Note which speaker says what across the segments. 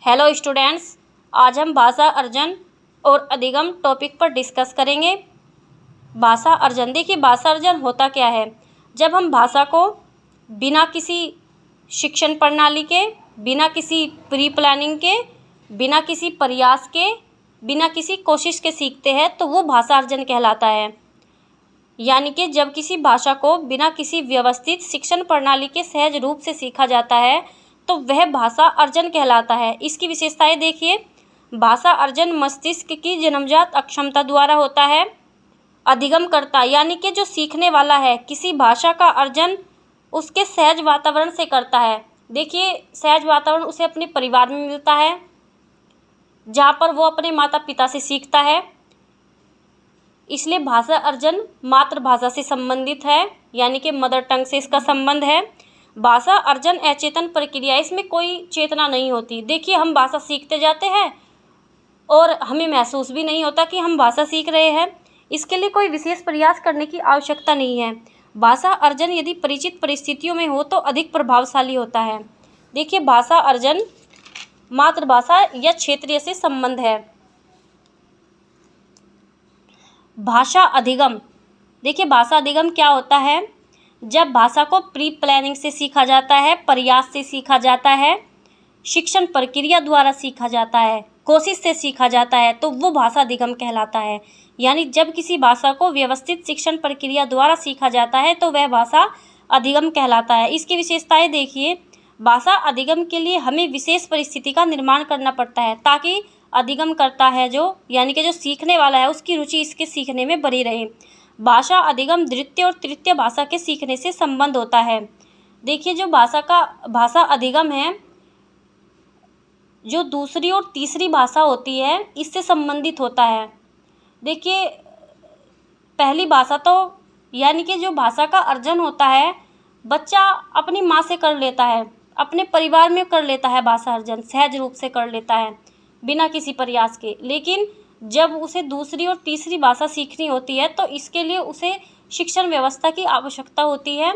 Speaker 1: Hello students, आज हम भाषा अर्जन और अधिगम टॉपिक पर डिस्कस करेंगे। भाषा अर्जन, देखिए भाषा अर्जन होता क्या है। जब हम भाषा को बिना किसी शिक्षण प्रणाली के, बिना किसी प्री प्लानिंग के, बिना किसी प्रयास के, बिना किसी कोशिश के सीखते हैं तो वो भाषा अर्जन कहलाता है। यानी कि जब किसी भाषा को बिना किसी व्यवस्थित शिक्षण प्रणाली के सहज रूप से सीखा जाता है तो वह भाषा अर्जन कहलाता है। इसकी विशेषताएं देखिए। भाषा अर्जन मस्तिष्क की जन्मजात अक्षमता द्वारा होता है। अधिगमकर्ता यानी कि जो सीखने वाला है किसी भाषा का अर्जन उसके सहज वातावरण से करता है। देखिए, सहज वातावरण उसे अपने परिवार में मिलता है, जहाँ पर वो अपने माता पिता से सीखता है। इसलिए भाषा अर्जन मातृभाषा से संबंधित है, यानी कि मदर टंग से इसका संबंध है। भाषा अर्जन अचेतन प्रक्रिया, इसमें कोई चेतना नहीं होती। देखिए, हम भाषा सीखते जाते हैं और हमें महसूस भी नहीं होता कि हम भाषा सीख रहे हैं। इसके लिए कोई विशेष प्रयास करने की आवश्यकता नहीं है। भाषा अर्जन यदि परिचित परिस्थितियों में हो तो अधिक प्रभावशाली होता है। देखिए, भाषा अर्जन मातृभाषा या क्षेत्रीय से संबंध है। भाषा अधिगम, देखिए भाषा अधिगम क्या होता है। जब भाषा को प्री प्लानिंग से सीखा जाता है, प्रयास से सीखा जाता है, शिक्षण प्रक्रिया द्वारा सीखा जाता है, कोशिश से सीखा जाता है तो वो भाषा अधिगम कहलाता है। यानी जब किसी भाषा को व्यवस्थित शिक्षण प्रक्रिया द्वारा सीखा जाता है तो वह भाषा अधिगम कहलाता है। इसकी विशेषताएं देखिए। भाषा अधिगम के लिए हमें विशेष परिस्थिति का निर्माण करना पड़ता है ताकि अधिगम करता है जो, यानी कि जो सीखने वाला है, उसकी रुचि इसके सीखने में बनी रहे। भाषा अधिगम द्वितीय और तृतीय भाषा के सीखने से संबंध होता है। देखिए, जो भाषा अधिगम है, जो दूसरी और तीसरी भाषा होती है, इससे संबंधित होता है। देखिए, पहली भाषा तो, यानी कि जो भाषा का अर्जन होता है, बच्चा अपनी माँ से कर लेता है, अपने परिवार में कर लेता है। भाषा अर्जन सहज रूप से कर लेता है बिना किसी प्रयास के। लेकिन जब उसे दूसरी और तीसरी भाषा सीखनी होती है तो इसके लिए उसे शिक्षण व्यवस्था की आवश्यकता होती है।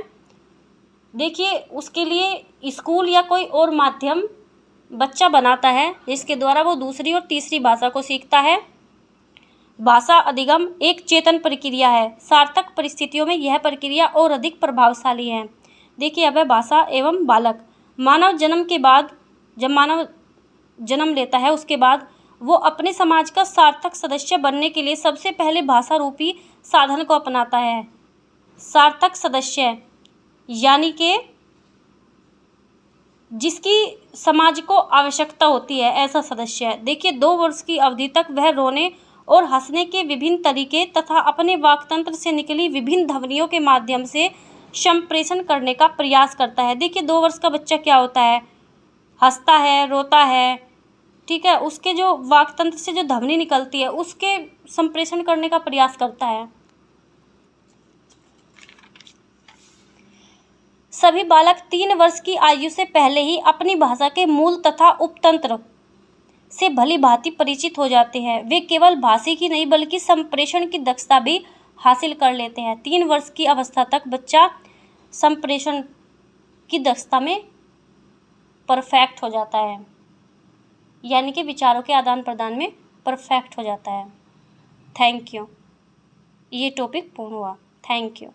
Speaker 1: देखिए, उसके लिए स्कूल या कोई और माध्यम बच्चा बनाता है जिसके द्वारा वो दूसरी और तीसरी भाषा को सीखता है। भाषा अधिगम एक चेतन प्रक्रिया है। सार्थक परिस्थितियों में यह प्रक्रिया और अधिक प्रभावशाली है। देखिए, अब है भाषा एवं बालक। मानव जन्म के बाद, जब मानव जन्म लेता है उसके बाद वो अपने समाज का सार्थक सदस्य बनने के लिए सबसे पहले भाषा रूपी साधन को अपनाता है। सार्थक सदस्य यानी कि जिसकी समाज को आवश्यकता होती है, ऐसा सदस्य। देखिए, 2 वर्ष की अवधि तक वह रोने और हंसने के विभिन्न तरीके तथा अपने वाक्तंत्र से निकली विभिन्न ध्वनियों के माध्यम से संप्रेषण करने का प्रयास करता है। देखिए, 2 वर्ष का बच्चा क्या होता है, हंसता है, रोता है, ठीक है, उसके जो वाक्तंत्र से जो ध्वनि निकलती है उसके संप्रेषण करने का प्रयास करता है। सभी बालक 3 वर्ष की आयु से पहले ही अपनी भाषा के मूल तथा उपतंत्र से भली भांति परिचित हो जाते हैं। वे केवल भाषा की नहीं बल्कि संप्रेषण की दक्षता भी हासिल कर लेते हैं। 3 वर्ष की अवस्था तक बच्चा संप्रेषण की दक्षता में परफेक्ट हो जाता है, यानी कि विचारों के आदान प्रदान में परफेक्ट हो जाता है। Thank you. ये टॉपिक पूर्ण हुआ। Thank you.